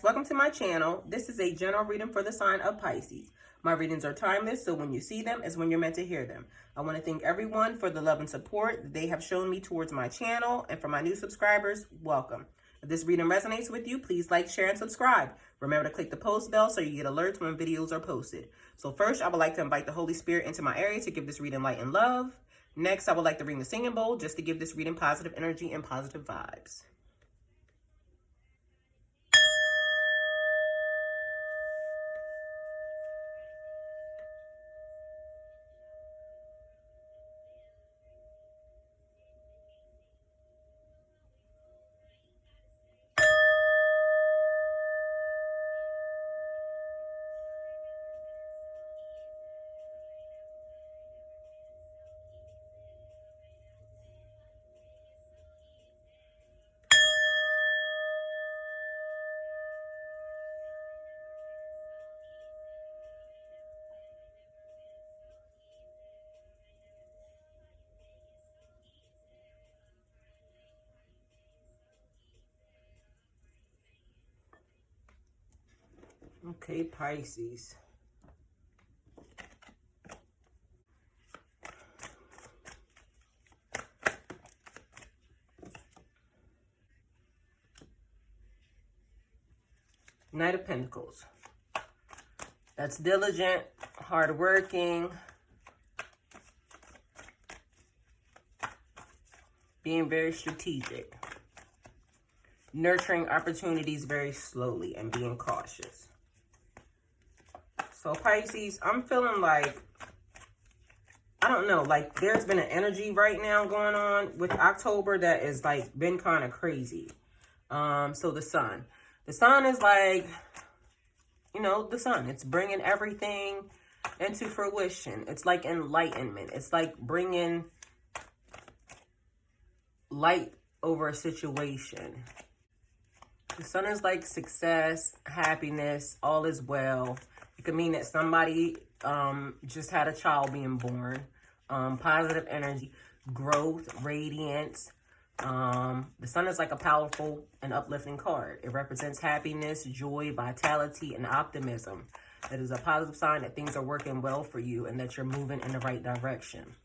welcome to my channel. This is a general reading for the sign of Pisces. My readings are timeless, so when you see them is when you're meant to hear them. I want to thank everyone for the love and support that they have shown me towards my channel, and for my new subscribers, welcome. If this reading resonates with you, please like, share, and subscribe. Remember to click the post bell so you get alerts when videos are posted. So first, I would like to invite the Holy Spirit into my area to give this reading light and love. Next, I would like to ring the singing bowl just to give this reading positive energy and positive vibes. Okay, Pisces. Knight of Pentacles. That's diligent, hardworking, being very strategic, nurturing opportunities very slowly, and being cautious. So Pisces, I'm feeling like, I don't know, like there's been an energy right now going on with October that is like been kind of crazy. So the sun is like, you know, the sun, it's bringing everything into fruition. It's like enlightenment. It's like bringing light over a situation. The sun is like success, happiness, all is well. It could mean that somebody just had a child being born. Positive energy, growth, radiance. The sun is like a powerful and uplifting card. It represents happiness, joy, vitality, and optimism. It is a positive sign that things are working well for you and that you're moving in the right direction.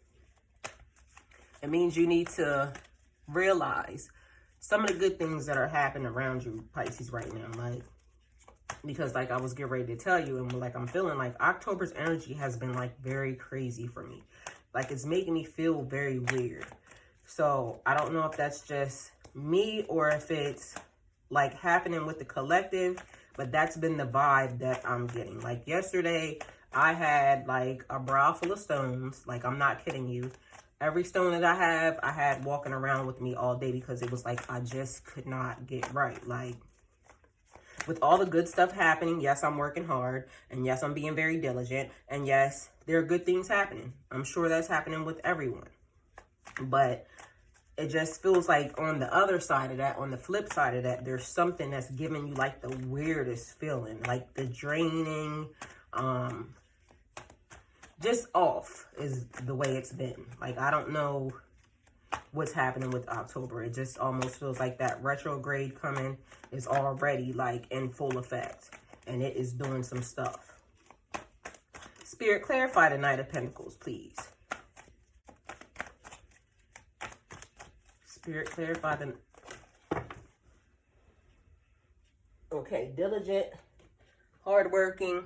It means you need to realize some of the good things that are happening around you, Pisces, right now. Like, because like I was getting ready to tell you, and like I'm feeling like October's energy has been like very crazy for me. Like it's making me feel very weird. So I don't know if that's just me or if it's like happening with the collective, but that's been the vibe that I'm getting. Like yesterday, I had like a bra full of stones. Like I'm not kidding you. Every stone that I had walking around with me all day because it was like I just could not get right. Like with all the good stuff happening, yes, I'm working hard, and yes, I'm being very diligent, and yes, there are good things happening. I'm sure that's happening with everyone. But it just feels like on the other side of that, on the flip side of that, there's something that's giving you like the weirdest feeling, like the draining, just off is the way it's been. Like, I don't know what's happening with October. It just almost feels like that retrograde coming is already like in full effect, and it is doing some stuff. Spirit, clarify the Knight of Pentacles, please. Spirit, clarify the... Okay, diligent, hardworking,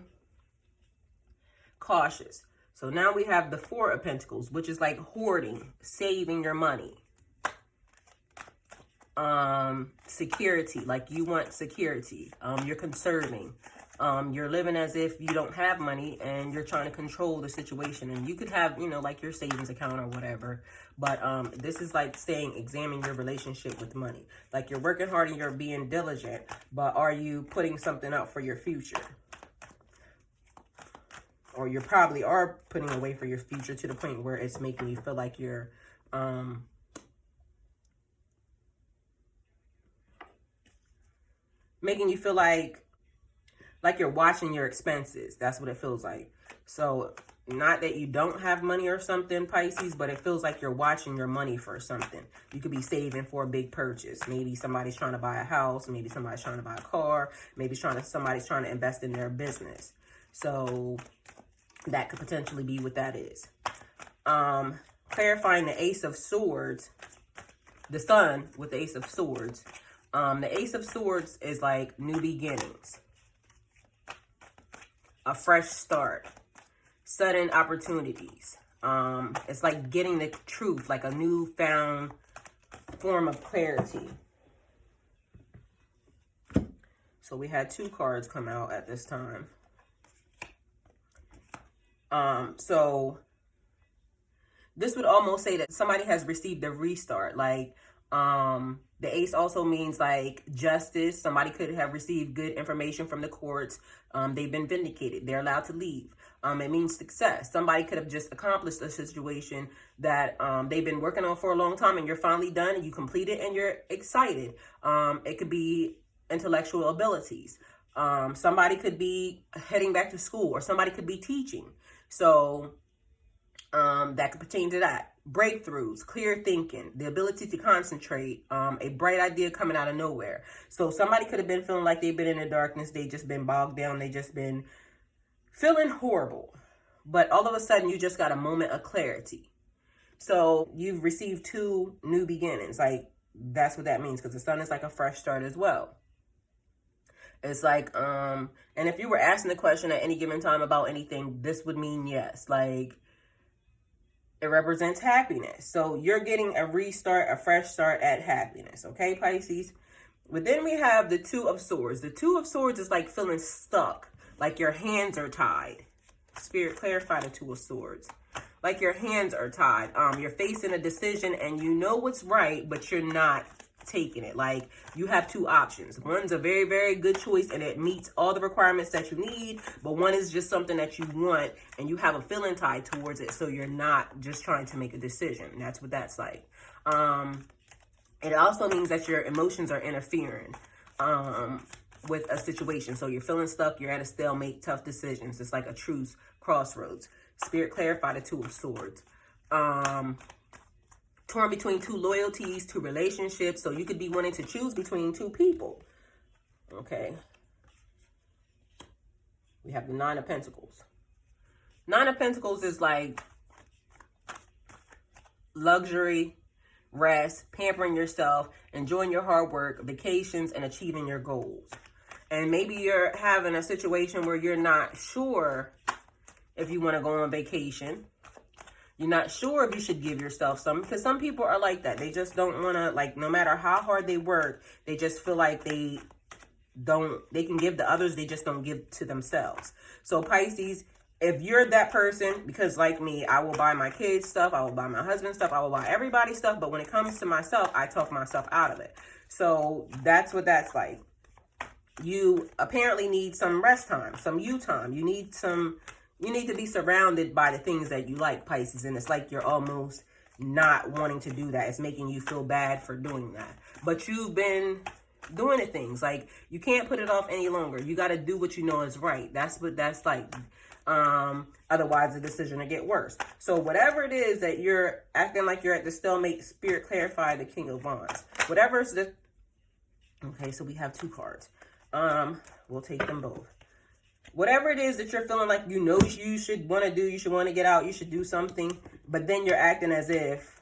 cautious. So now we have the Four of Pentacles, which is like hoarding, saving your money. Security, like you want security. You're conserving. You're living as if you don't have money and you're trying to control the situation. And you could have, you know, like your savings account or whatever. But this is like examining your relationship with money. Like you're working hard and you're being diligent, but are you putting something up for your future? Or you probably are putting away for your future to the point where it's making you feel like you're making you feel like you're watching your expenses. That's what it feels like. So not that you don't have money or something, Pisces, but it feels like you're watching your money for something. You could be saving for a big purchase. Maybe somebody's trying to buy a house. Maybe somebody's trying to buy a car. Maybe somebody's trying to invest in their business. So that could potentially be what that is. Clarifying the Ace of Swords, the Sun with the Ace of Swords. The Ace of Swords is like new beginnings, a fresh start, sudden opportunities. It's like getting the truth, like a newfound form of clarity. So we had 2 cards come out at this time. So this would almost say that somebody has received a restart. Like, the Ace also means like justice. Somebody could have received good information from the courts. They've been vindicated. They're allowed to leave. It means success. Somebody could have just accomplished a situation that they've been working on for a long time, and you're finally done and you complete it and you're excited. It could be intellectual abilities. Somebody could be heading back to school, or somebody could be teaching. So that could pertain to that. Breakthroughs, clear thinking, the ability to concentrate, a bright idea coming out of nowhere. So somebody could have been feeling like they've been in the darkness. They just been bogged down. They just been feeling horrible. But all of a sudden, you just got a moment of clarity. So you've received 2 new beginnings. Like, that's what that means, because the Sun is like a fresh start as well. It's like, and if you were asking the question at any given time about anything, this would mean yes. Like, it represents happiness. So you're getting a restart, a fresh start at happiness. Okay, Pisces? But then we have the 2 of Swords. The 2 of Swords is like feeling stuck, like your hands are tied. Spirit, clarify the 2 of Swords. Like your hands are tied. You're facing a decision and you know what's right, but you're not taking it. Like, you have 2 options. One's a very, very good choice and it meets all the requirements that you need, but one is just something that you want and you have a feeling tied towards it, so you're not just trying to make a decision. That's what that's like. It also means that your emotions are interfering with a situation. So you're feeling stuck, you're at a stalemate, tough decisions. It's like a truce, crossroads. Spirit, clarify the 2 of Swords. Torn between 2 loyalties, 2 relationships. So you could be wanting to choose between 2 people. Okay. We have the 9 of Pentacles. 9 of Pentacles is like luxury, rest, pampering yourself, enjoying your hard work, vacations, and achieving your goals. And maybe you're having a situation where you're not sure if you want to go on vacation. You're not sure if you should give yourself some, because some people are like that. They just don't want to, like, no matter how hard they work, they just feel like they can give to others, they just don't give to themselves. So Pisces, if you're that person, because like me, I will buy my kids stuff, I will buy my husband stuff, I will buy everybody's stuff, but when it comes to myself, I talk myself out of it. So that's what that's like. You apparently need some rest time, some you time. You need to be surrounded by the things that you like, Pisces. And it's like you're almost not wanting to do that. It's making you feel bad for doing that. But you've been doing the things. Like, you can't put it off any longer. You got to do what you know is right. That's what that's like. Otherwise, the decision will get worse. So whatever it is that you're acting like you're at the stalemate, Spirit, clarify the King of Wands. Whatever is the... Okay, so we have 2 cards. We'll take them both. Whatever it is that you're feeling like you know you should want to do, you should want to get out, you should do something, but then you're acting as if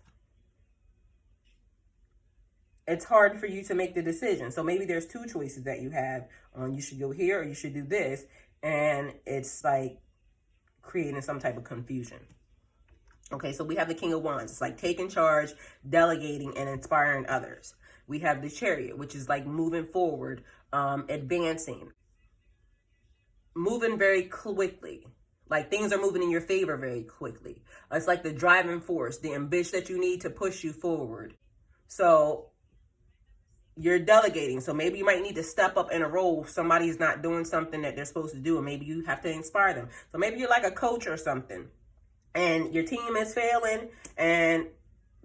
it's hard for you to make the decision. So maybe there's 2 choices that you have. You should go here or you should do this. And it's like creating some type of confusion. Okay, so we have the King of Wands. It's like taking charge, delegating, and inspiring others. We have the Chariot, which is like moving forward, advancing, moving very quickly. Like, things are moving in your favor very quickly. It's like the driving force, the ambition that you need to push you forward. So you're delegating. So maybe you might need to step up in a role if somebody's not doing something that they're supposed to do, and maybe you have to inspire them. So maybe you're like a coach or something, and your team is failing, and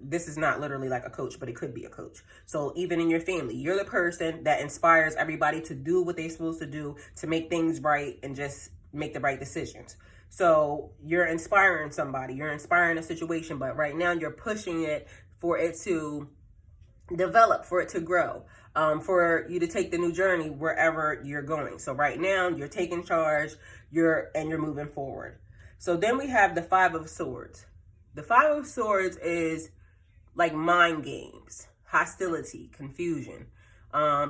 this is not literally like a coach, but it could be a coach. So even in your family, you're the person that inspires everybody to do what they're supposed to do, to make things right and just make the right decisions. So you're inspiring somebody, you're inspiring a situation, but right now you're pushing it for it to develop, for it to grow, for you to take the new journey wherever you're going. So right now you're taking charge, you're moving forward. So then we have the Five of Swords. The Five of Swords is like mind games, hostility, confusion,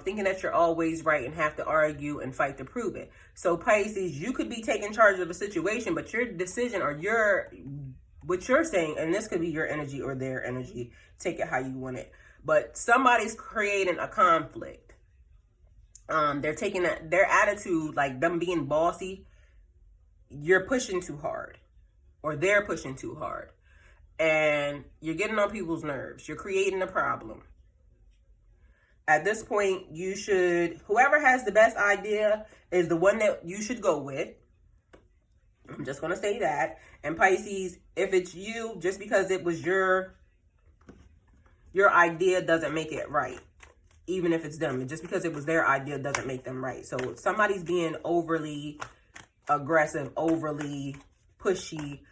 thinking that you're always right and have to argue and fight to prove it. So Pisces, you could be taking charge of a situation, but your decision or what you're saying, and this could be your energy or their energy, take it how you want it, but somebody's creating a conflict. They're taking their attitude, like them being bossy. You're pushing too hard, or they're pushing too hard, and you're getting on people's nerves. You're creating a problem. At this point, whoever has the best idea is the one that you should go with. I'm just going to say that. And Pisces, if it's you, just because it was your idea doesn't make it right. Even if it's them, just because it was their idea doesn't make them right. So somebody's being overly aggressive, overly pushy,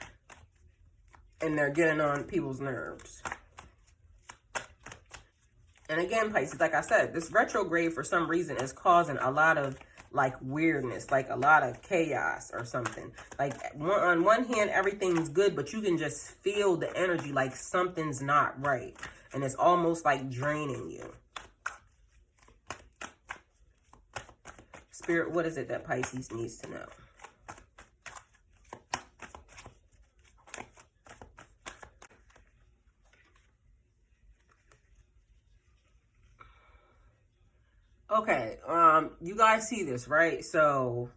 and they're getting on people's nerves. And again, Pisces, like I said, this retrograde for some reason is causing a lot of like weirdness, like a lot of chaos or something. Like on one hand, everything's good, but you can just feel the energy like something's not right. And it's almost like draining you. Spirit, what is it that Pisces needs to know? Okay, you guys see this, right? So,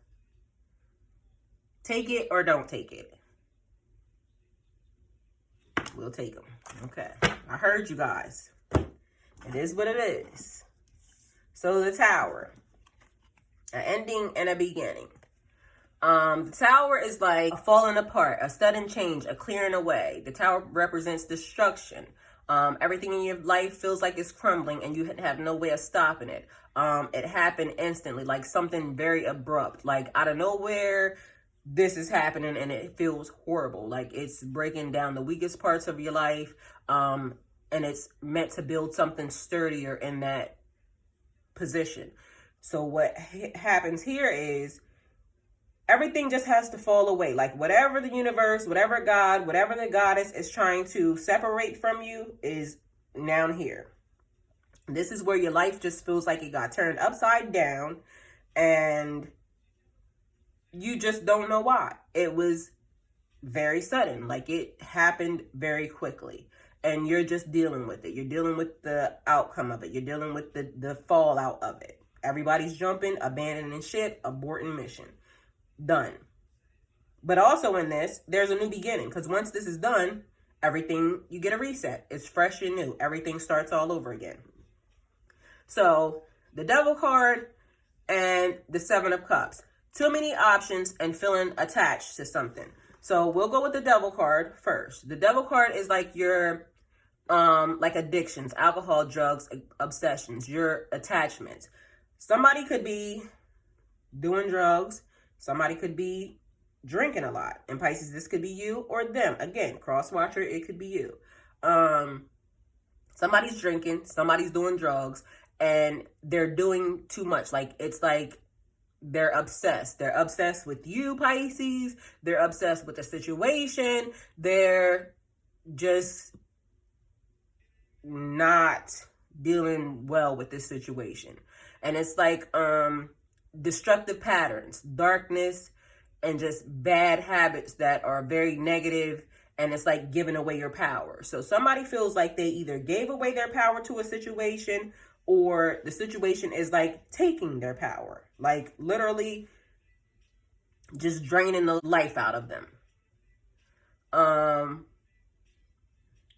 take it or don't take it. We'll take them. Okay, I heard you guys. It is what it is. So, the Tower. An ending and a beginning. The Tower is like a falling apart, a sudden change, a clearing away. The Tower represents destruction. Everything in your life feels like it's crumbling and you have no way of stopping it. It happened instantly, like something very abrupt, like out of nowhere, this is happening and it feels horrible. Like it's breaking down the weakest parts of your life. And it's meant to build something sturdier in that position. So what happens here is everything just has to fall away. Like whatever the universe, whatever God, whatever the goddess is trying to separate from you is down here. This is where your life just feels like it got turned upside down and you just don't know why. It was very sudden. Like it happened very quickly and you're just dealing with it. You're dealing with the outcome of it. You're dealing with the fallout of it. Everybody's jumping, abandoning ship, aborting mission. Done. But also in this, there's a new beginning because once this is done, everything, you get a reset. It's fresh and new. Everything starts all over again. So the Devil card and the Seven of Cups. Too many options and feeling attached to something. So we'll go with the Devil card first. The Devil card is like your like addictions, alcohol, drugs, obsessions, your attachments. Somebody could be doing drugs. Somebody could be drinking a lot. In Pisces, this could be you or them. Again, cross-watcher, it could be you. Somebody's drinking, somebody's doing drugs, and they're doing too much. Like, it's like they're obsessed. They're obsessed with you, Pisces. They're obsessed with the situation. They're just not dealing well with this situation. And it's like destructive patterns, darkness, and just bad habits that are very negative, and it's like giving away your power. So somebody feels like they either gave away their power to a situation or the situation is like taking their power, like literally just draining the life out of them.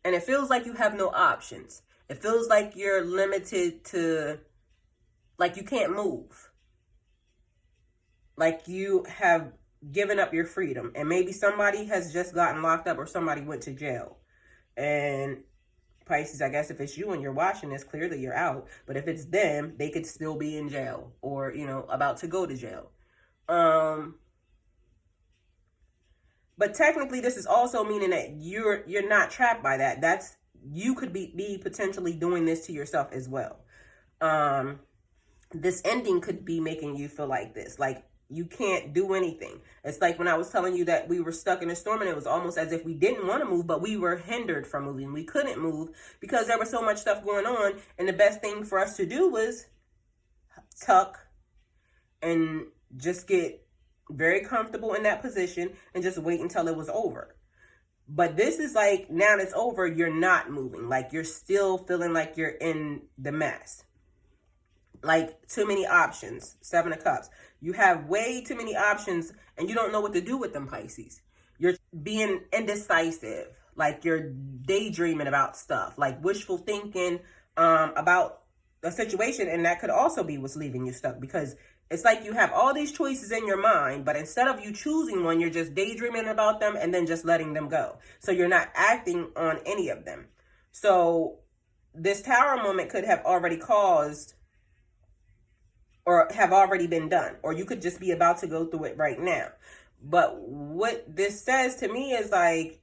And it feels like you have no options. It feels like you're limited to, like you can't move. Like you have given up your freedom. And maybe somebody has just gotten locked up or somebody went to jail. And Pisces, I guess if it's you and you're watching this, clearly you're out. But if it's them, they could still be in jail or, you know, about to go to jail. But technically, this is also meaning that you're not trapped by that. You could be potentially doing this to yourself as well. This ending could be making you feel like this, like you can't do anything. It's like when I was telling you that we were stuck in a storm, and it was almost as if we didn't want to move, but we were hindered from moving. We couldn't move because there was so much stuff going on, and the best thing for us to do was tuck and just get very comfortable in that position and just wait until it was over. But this is like, now that it's over, you're not moving. Like, you're still feeling like you're in the mess. Like, too many options. 7 of Cups. You have way too many options, and you don't know what to do with them, Pisces. You're being indecisive. Like, you're daydreaming about stuff. Like, wishful thinking about a situation, and that could also be what's leaving you stuck, because it's like you have all these choices in your mind, but instead of you choosing one, you're just daydreaming about them and then just letting them go. So you're not acting on any of them. So this Tower moment could have already caused or have already been done, or you could just be about to go through it right now. But what this says to me is, like,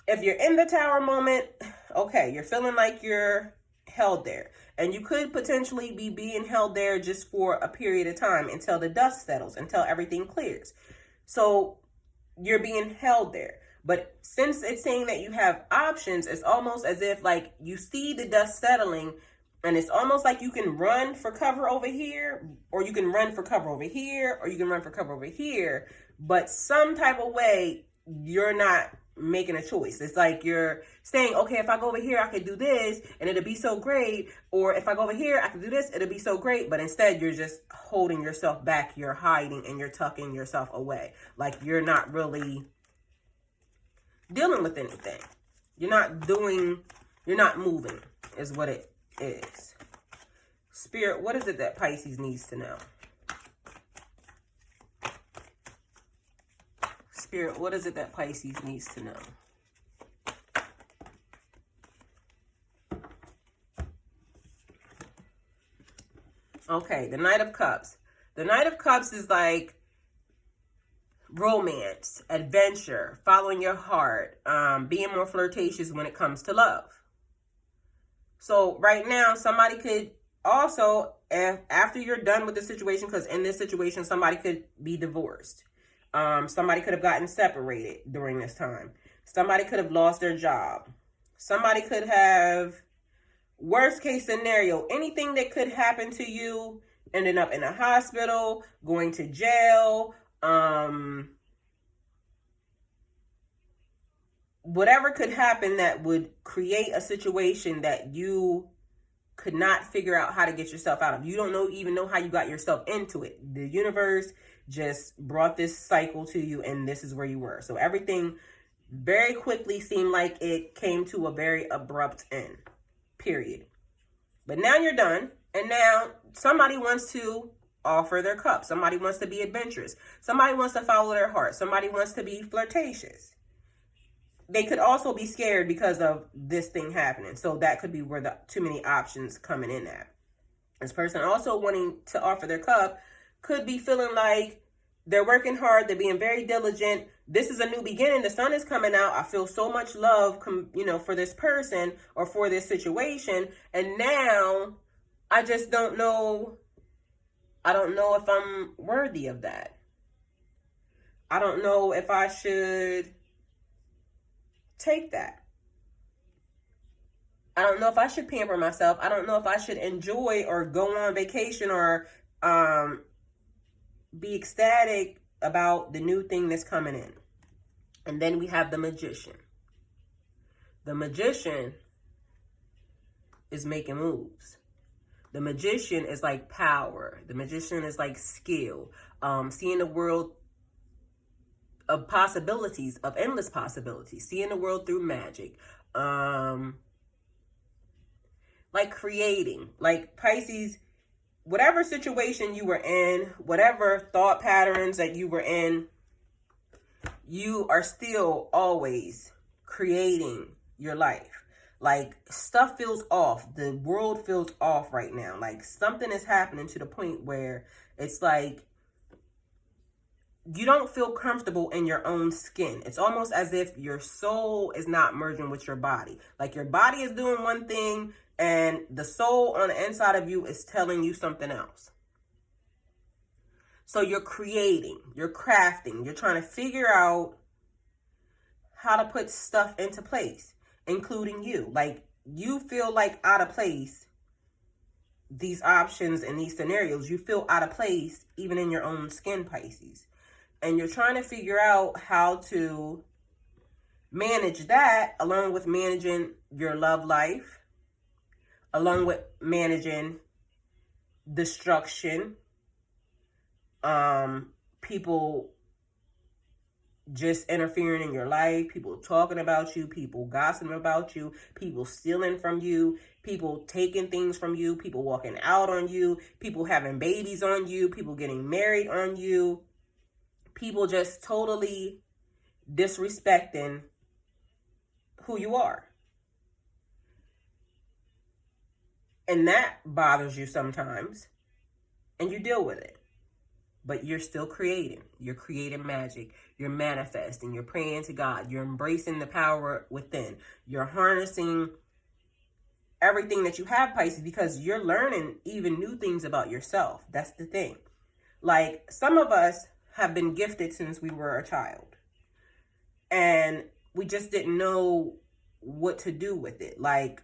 if you're in the Tower moment, okay, you're feeling like you're held there, and you could potentially be being held there just for a period of time until the dust settles, until everything clears. So you're being held there. But since it's saying that you have options, it's almost as if, like, you see the dust settling, and it's almost like you can run for cover over here, or you can run for cover over here, or you can run for cover over here. But some type of way, you're not making a choice. It's like you're saying, okay, if I go over here, I could do this, and it'll be so great. Or if I go over here, I can do this, it'll be so great. But instead, you're just holding yourself back. You're hiding, and you're tucking yourself away. Like, you're not really dealing with anything. You're not moving, is what it is. Spirit, what is it that Pisces needs to know? Spirit, what is it that Pisces needs to know? Okay, the Knight of Cups. The Knight of Cups is like romance, adventure, following your heart, being more flirtatious when it comes to love. So right now, somebody could also, after you're done with the situation, because in this situation, somebody could be divorced. Somebody could have gotten separated during this time. Somebody could have lost their job. Somebody could have, worst case scenario, anything that could happen to you, ending up in a hospital, going to jail, whatever could happen that would create a situation that you could not figure out how to get yourself out of. You don't even know how you got yourself into it. The universe just brought this cycle to you, and this is where you were. So everything very quickly seemed like it came to a very abrupt end, period. But now you're done, and now somebody wants to offer their cup. Somebody wants to be adventurous. Somebody wants to follow their heart. Somebody wants to be flirtatious. They could also be scared because of this thing happening. So that could be where the too many options coming in at. This person also wanting to offer their cup could be feeling like they're working hard. They're being very diligent. This is a new beginning. The sun is coming out. I feel so much love, for this person or for this situation. And now I just don't know. I don't know if I'm worthy of that. I don't know if I should take that. I don't know if I should pamper myself. I don't know if I should enjoy or go on vacation or be ecstatic about the new thing that's coming in. And then we have the Magician. The Magician is making moves. The Magician is like power. The Magician is like skill. Seeing the world of possibilities, of endless possibilities. Seeing the world through magic. Like creating. Like Pisces, whatever situation you were in, whatever thought patterns that you were in, you are still always creating your life. Like, stuff feels off. The world feels off right now. Like, something is happening to the point where it's like you don't feel comfortable in your own skin. It's almost as if your soul is not merging with your body. Like your body is doing one thing and the soul on the inside of you is telling you something else. So you're creating, you're crafting, you're trying to figure out how to put stuff into place, including you. Like you feel like out of place, these options and these scenarios, you feel out of place even in your own skin, Pisces. And you're trying to figure out how to manage that along with managing your love life, along with managing destruction, people just interfering in your life, people talking about you, people gossiping about you, people stealing from you, people taking things from you, people walking out on you, people having babies on you, people getting married on you, people just totally disrespecting who you are. And that bothers you sometimes, and you deal with it. But you're still creating. You're creating magic. You're manifesting. You're praying to God. You're embracing the power within. You're harnessing everything that you have, Pisces, because you're learning even new things about yourself. That's the thing. Like, some of us have been gifted since we were a child. And we just didn't know what to do with it. Like,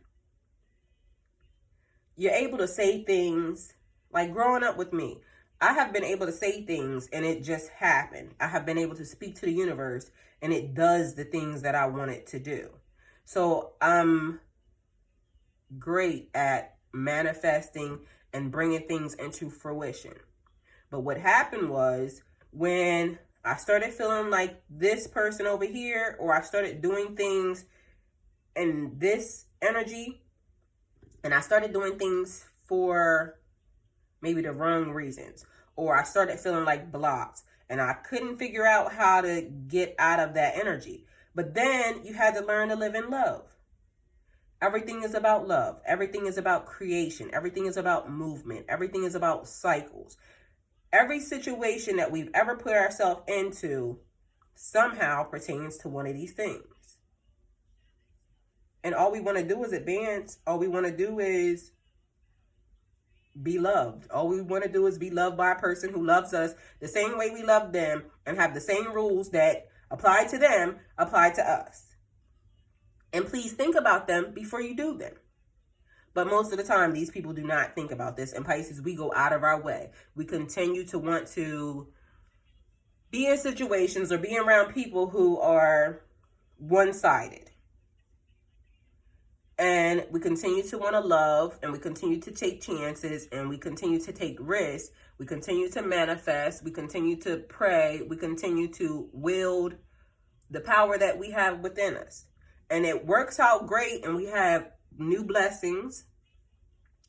you're able to say things, like growing up with me, I have been able to say things and it just happened. I have been able to speak to the universe and it does the things that I want it to do. So I'm great at manifesting and bringing things into fruition. But what happened was when I started feeling like this person over here, or I started doing things in this energy, and I started doing things for maybe the wrong reasons, or I started feeling like blocked and I couldn't figure out how to get out of that energy. But then you had to learn to live in love. Everything is about love. Everything is about creation. Everything is about movement. Everything is about cycles. Every situation that we've ever put ourselves into somehow pertains to one of these things. And all we want to do is advance. All we want to do is be loved. All we want to do is be loved by a person who loves us the same way we love them and have the same rules that apply to them, apply to us. And please think about them before you do them. But most of the time, these people do not think about this. And Pisces, we go out of our way. We continue to want to be in situations or be around people who are one-sided. And we continue to want to love, and we continue to take chances, and we continue to take risks. We continue to manifest. We continue to pray. We continue to wield the power that we have within us. And it works out great, and we have new blessings,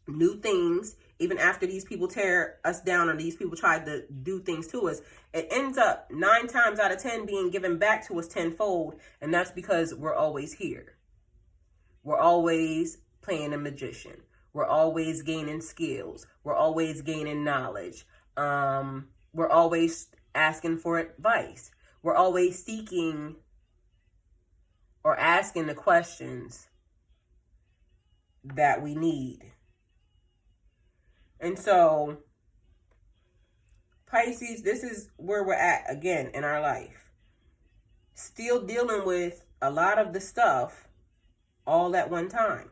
new things. Even after these people tear us down or these people try to do things to us, it ends up 9 times out of 10 being given back to us tenfold. And that's because we're always here. We're always playing a magician. We're always gaining skills. We're always gaining knowledge. We're always asking for advice. We're always seeking or asking the questions that we need. And so, Pisces, this is where we're at again in our life. Still dealing with a lot of the stuff all at one time.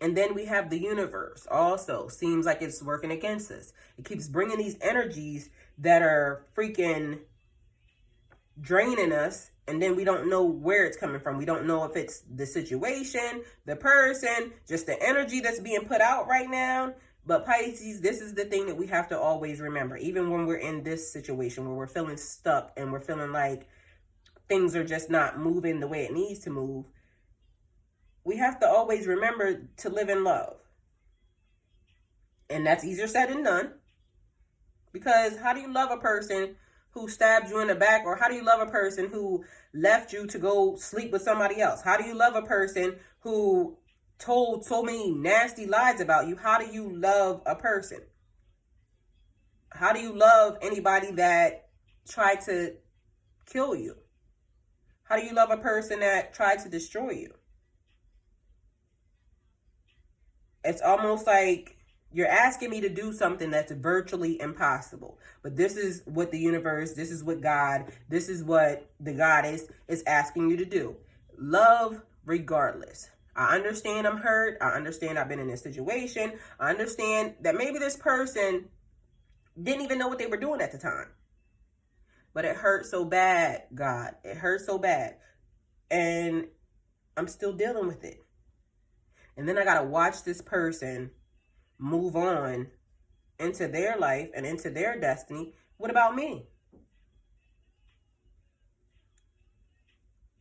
And then we have the universe also. Seems like it's working against us. It keeps bringing these energies that are freaking draining us. And then we don't know where it's coming from. We don't know if it's the situation, the person, just the energy that's being put out right now. But Pisces, this is the thing that we have to always remember. Even when we're in this situation where we're feeling stuck and we're feeling like things are just not moving the way it needs to move, we have to always remember to live in love. And that's easier said than done. Because how do you love a person who stabbed you in the back? Or how do you love a person who left you to go sleep with somebody else? How do you love a person who told so many nasty lies about you? How do you love a person? How do you love anybody that tried to kill you? How do you love a person that tried to destroy you? It's almost like you're asking me to do something that's virtually impossible. But this is what the universe, this is what God, this is what the goddess is asking you to do. Love regardless. I understand I'm hurt. I understand I've been in this situation. I understand that maybe this person didn't even know what they were doing at the time. But it hurt so bad, God. It hurt so bad. And I'm still dealing with it. And then I got to watch this person move on into their life and into their destiny. What about me?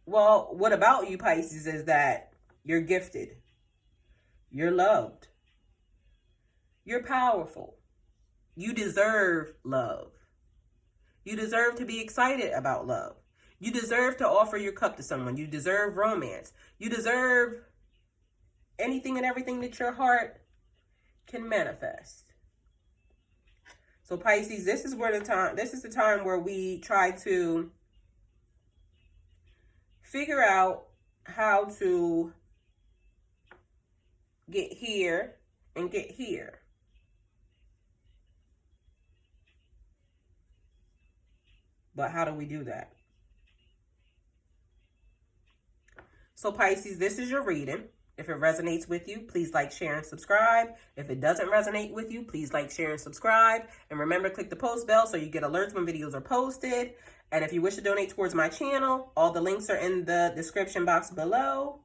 Well, what about you, Pisces, is that you're gifted. You're loved. You're powerful. You deserve love. You deserve to be excited about love. You deserve to offer your cup to someone. You deserve romance. You deserve anything and everything that your heart can manifest. So Pisces, this is the time where we try to figure out how to get here and get here. But how do we do that? So Pisces, this is your reading. If it resonates with you, please like, share, and subscribe. If it doesn't resonate with you, please like, share, and subscribe. And remember, click the post bell so you get alerts when videos are posted. And if you wish to donate towards my channel, all the links are in the description box below.